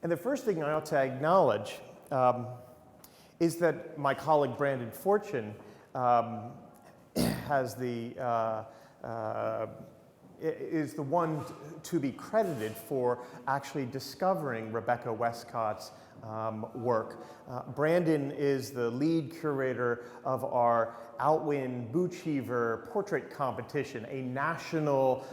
And the first thing I ought to acknowledge is that my colleague Brandon Fortune has is the one to be credited for actually discovering Rebecca Westcott's work. Brandon is the lead curator of our Outwin Bootcheever portrait competition, a national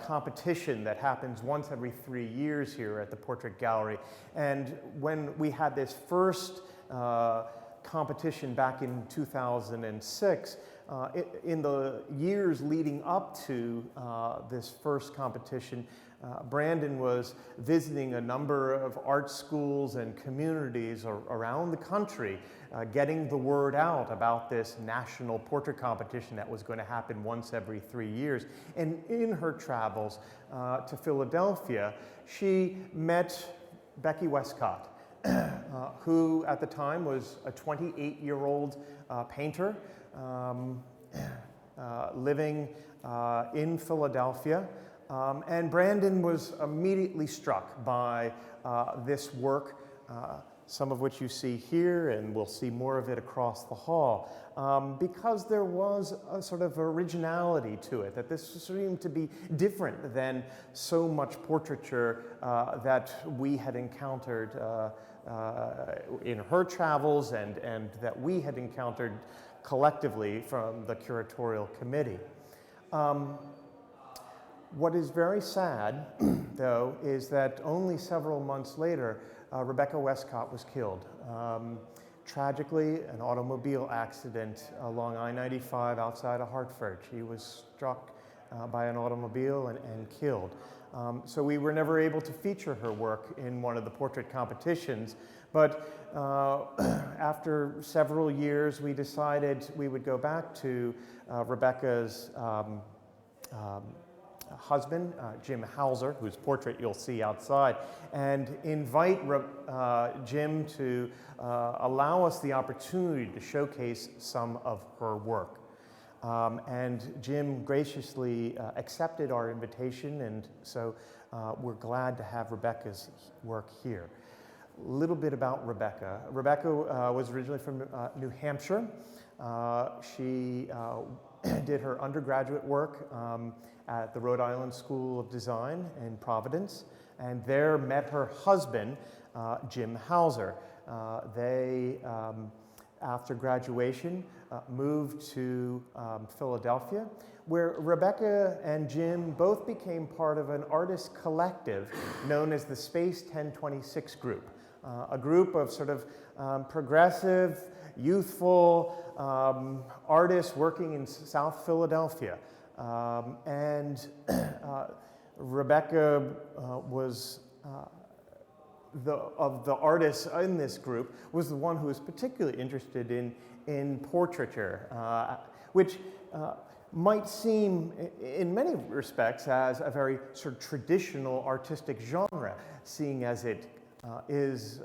competition that happens once every 3 years here at the Portrait Gallery. And when we had this first competition back in 2006, in the years leading up to this first competition, Brandon was visiting a number of art schools and communities around the country, getting the word out about this national portrait competition that was going to happen once every 3 years. And in her travels to Philadelphia, she met Becky Westcott, who at the time was a 28-year-old painter living in Philadelphia. And Brandon was immediately struck by this work, some of which you see here, and we'll see more of it across the hall, because there was a sort of originality to it, that this seemed to be different than so much portraiture that we had encountered in her travels and that we had encountered collectively from the curatorial committee. What is very sad, though, is that only several months later, Rebecca Westcott was killed. Tragically, an automobile accident along I-95 outside of Hartford. She was struck by an automobile and killed. So we were never able to feature her work in one of the portrait competitions, but after several years, we decided we would go back to Rebecca's husband, Jim Hauser, whose portrait you'll see outside, and invite Jim to allow us the opportunity to showcase some of her work. And Jim graciously accepted our invitation, and so we're glad to have Rebecca's work here. A little bit about Rebecca. Rebecca was originally from New Hampshire. She did her undergraduate work at the Rhode Island School of Design in Providence, and there met her husband, Jim Hauser. They, after graduation, moved to Philadelphia, where Rebecca and Jim both became part of an artist collective known as the Space 1026 Group, a group of sort of progressive, youthful artists working in South Philadelphia. And Rebecca was, of the artists in this group, was the one who was particularly interested in portraiture, which might seem in many respects as a very sort of traditional artistic genre, seeing as it is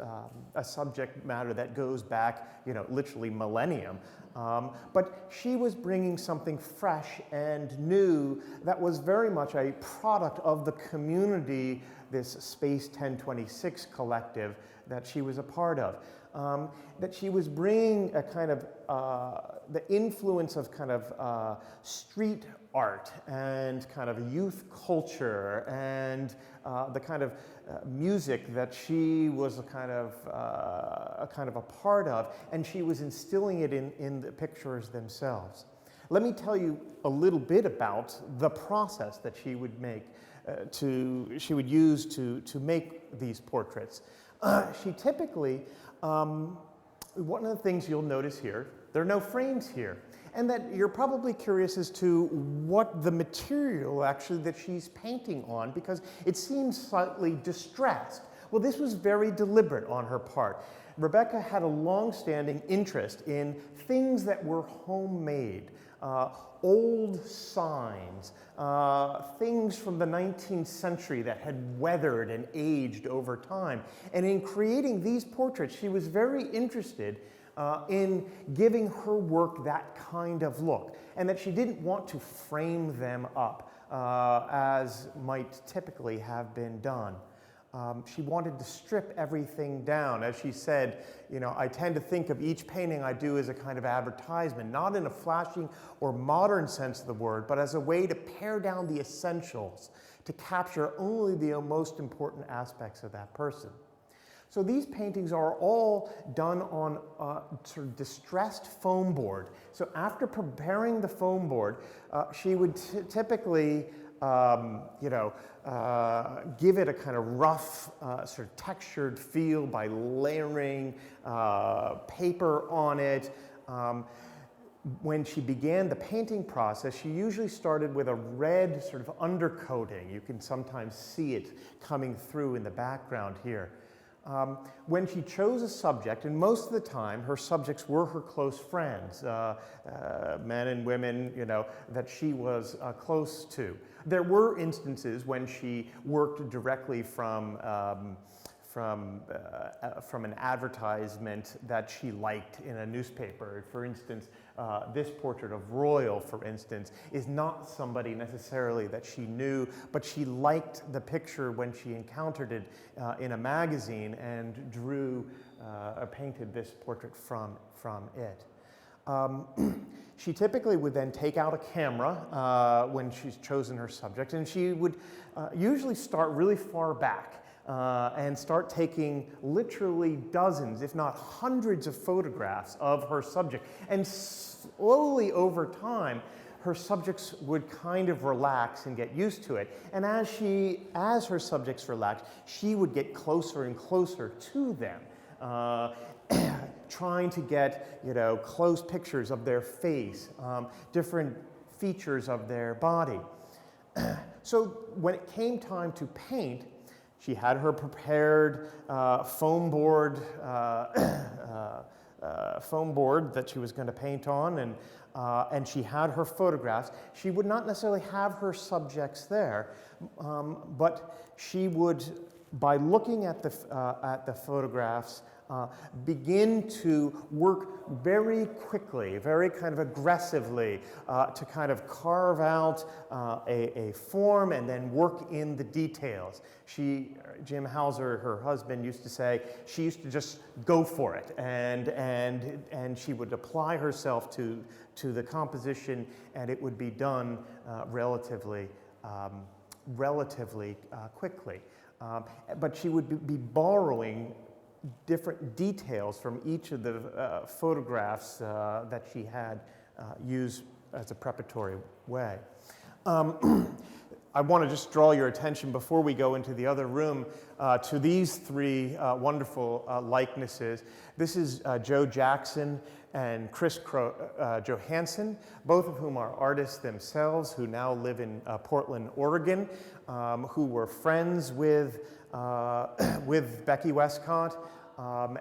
a subject matter that goes back, literally millennium. But she was bringing something fresh and new that was very much a product of the community, this Space 1026 collective that she was a part of. That she was bringing a kind of, the influence of kind of street art and kind of youth culture and the kind of music that she was a kind of a part of, and she was instilling it in the pictures themselves. Let me tell you a little bit about the process that she would make, she would use to make these portraits. She typically, one of the things you'll notice here, there are no frames here. And that you're probably curious as to what the material actually that she's painting on, because it seems slightly distressed. Well, this was very deliberate on her part. Rebecca had a long-standing interest in things that were homemade, old signs, things from the 19th century that had weathered and aged over time. And in creating these portraits, she was very interested in giving her work that kind of look, and that she didn't want to frame them up as might typically have been done. she wanted to strip everything down. As she said, you know, I tend to think of each painting I do as a kind of advertisement, not in a flashing or modern sense of the word, but as a way to pare down the essentials, to capture only the most important aspects of that person. So these paintings are all done on sort of distressed foam board. So after preparing the foam board, she would typically give it a kind of rough, sort of textured feel by layering paper on it. When she began the painting process, she usually started with a red sort of undercoating. You can sometimes see it coming through in the background here. When she chose a subject, and most of the time her subjects were her close friends, men and women, you know, that she was close to. There were instances when she worked directly from an advertisement that she liked in a newspaper. For instance, this portrait of Royal, for instance, is not somebody necessarily that she knew, but she liked the picture when she encountered it in a magazine and drew or painted this portrait from it. She typically would then take out a camera when she's chosen her subject, and she would usually start really far back. And start taking literally dozens, if not hundreds of photographs of her subject. And slowly over time, her subjects would kind of relax and get used to it. And as her subjects relaxed, she would get closer and closer to them, trying to get, you know, close pictures of their face, different features of their body. So when it came time to paint, she had her prepared foam board that she was going to paint on, and she had her photographs. She would not necessarily have her subjects there, but she would, by looking at the photographs, begin to work very quickly, very kind of aggressively to kind of carve out a form and then work in the details. Jim Hauser, her husband, used to say she used to just go for it, and she would apply herself to the composition, and it would be done relatively quickly. But she would be borrowing different details from each of the photographs that she had used as a preparatory way. I want to just draw your attention before we go into the other room to these three wonderful likenesses. This is Joe Jackson and Chris Johansson, both of whom are artists themselves who now live in Portland, Oregon, who were friends with Becky Westcott.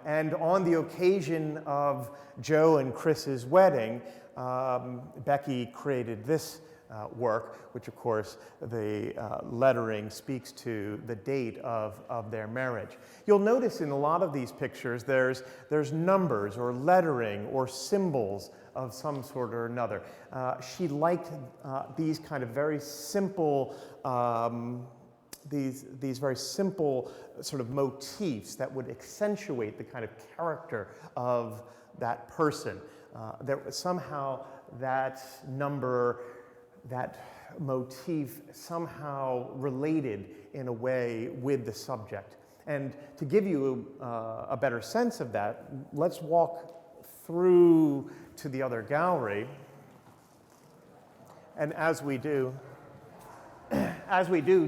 And on the occasion of Joe and Chris's wedding, Becky created this work, which of course the lettering speaks to the date of their marriage. You'll notice in a lot of these pictures there's numbers or lettering or symbols of some sort or another. She liked these kind of very simple these very simple sort of motifs that would accentuate the kind of character of that person. Somehow that number, that motif somehow related in a way with the subject. And to give you a better sense of that, let's walk through to the other gallery. And as we do,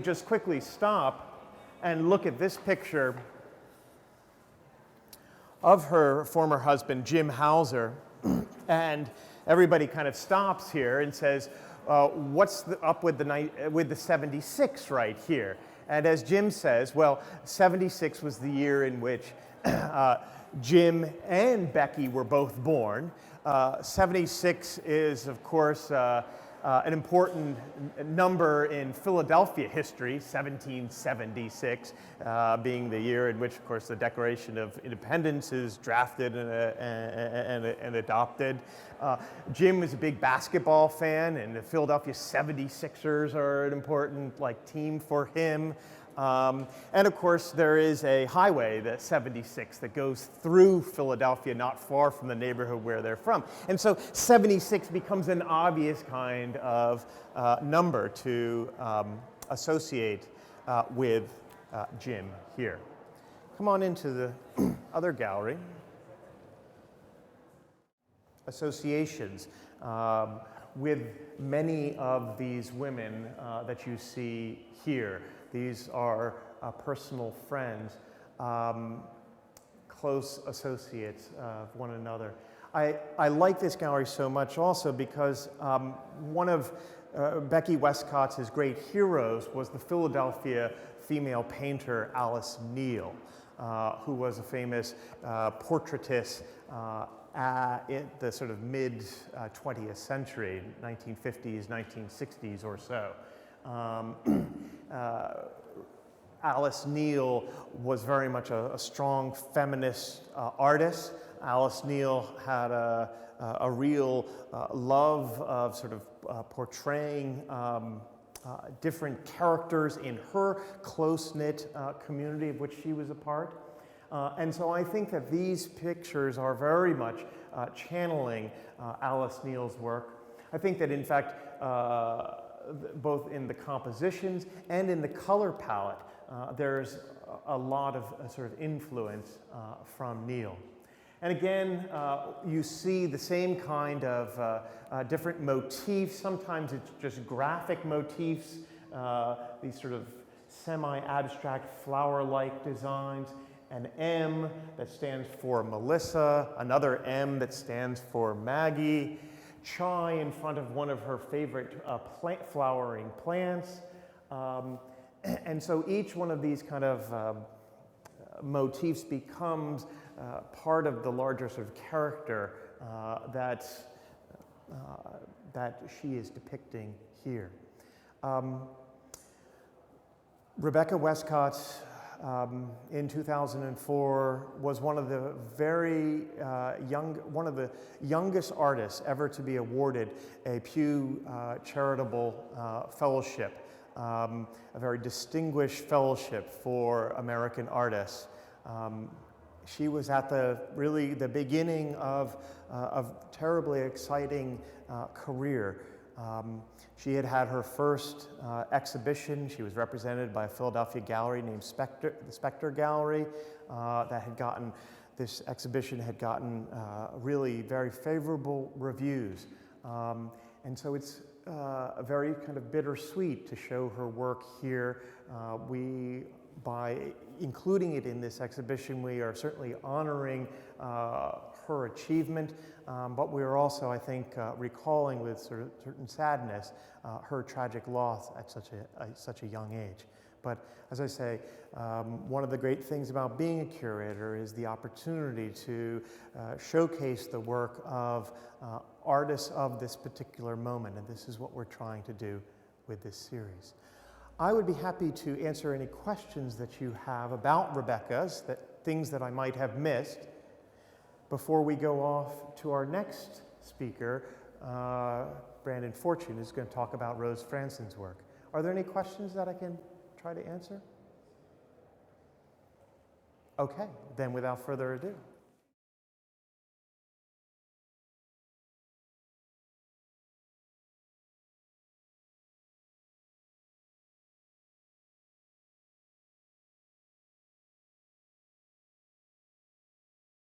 just quickly stop and look at this picture of her former husband, Jim Hauser. And everybody kind of stops here and says, what's up with the 76 right here? And as Jim says, well, 76 was the year in which Jim and Becky were both born. 76 is, of course, an important number in Philadelphia history, 1776, being the year in which, of course, the Declaration of Independence is drafted and adopted. Jim was a big basketball fan, and the Philadelphia 76ers are an important team for him. And of course, there is a highway, the 76, that goes through Philadelphia, not far from the neighborhood where they're from. And so 76 becomes an obvious kind of number to associate with Jim here. Come on into the other gallery. Associations with many of these women that you see here. These are personal friends, close associates of one another. I like this gallery so much also because one of Becky Westcott's great heroes was the Philadelphia female painter Alice Neel, who was a famous portraitist in the sort of mid-20th century, 1950s, 1960s or so. Alice Neel was very much a strong feminist artist. Alice Neel had a real love of sort of portraying different characters in her close-knit community of which she was a part. And so I think that these pictures are very much channeling Alice Neel's work. I think that in fact, both in the compositions and in the color palette, there's a lot of sort of influence from Neel. And again, you see the same kind of different motifs. Sometimes it's just graphic motifs, these sort of semi-abstract flower-like designs. An M that stands for Melissa, another M that stands for Maggie, Cy in front of one of her favorite flowering plants. And so each one of these kind of motifs becomes part of the larger sort of character that she is depicting here. Rebecca Westcott in 2004 was one of the one of the youngest artists ever to be awarded a Pew Charitable Fellowship, a very distinguished fellowship for American artists. She was at really the beginning of a terribly exciting career. She had her first exhibition. She was represented by a Philadelphia gallery named the Spectre Gallery. This exhibition had gotten really very favorable reviews. And so it's very kind of bittersweet to show her work here. By including it in this exhibition, we are certainly honoring her achievement, but we are also, I think, recalling with certain sadness her tragic loss at such a young age. But as I say, one of the great things about being a curator is the opportunity to showcase the work of artists of this particular moment, and this is what we're trying to do with this series. I would be happy to answer any questions that you have about Rebecca's, things that I might have missed, before we go off to our next speaker, Brandon Fortune, who's going to talk about Rose Franson's work. Are there any questions that I can try to answer? Okay, then without further ado.